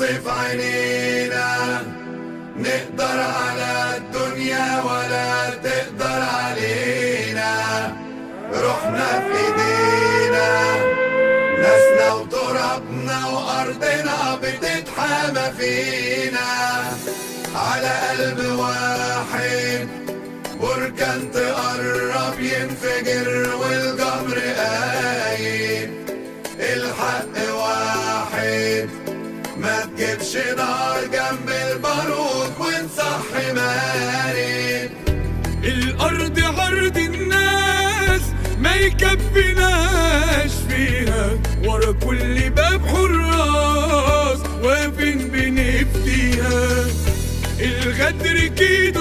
في عينينا، نقدر على الدنيا ولا تقدر علينا. روحنا في ايدينا، ناسنا وترابنا وارضنا بتتحامى فينا. على قلب واحد بركان تقرب ينفجر والجمر قايم. الحق واحد، ما تجيبش نار جنب البارود ونصحي مارد. الأرض عرض الناس ما يكفيناش فيها، ورا كل باب حراس واقفين بنفديها. الغدر كيدو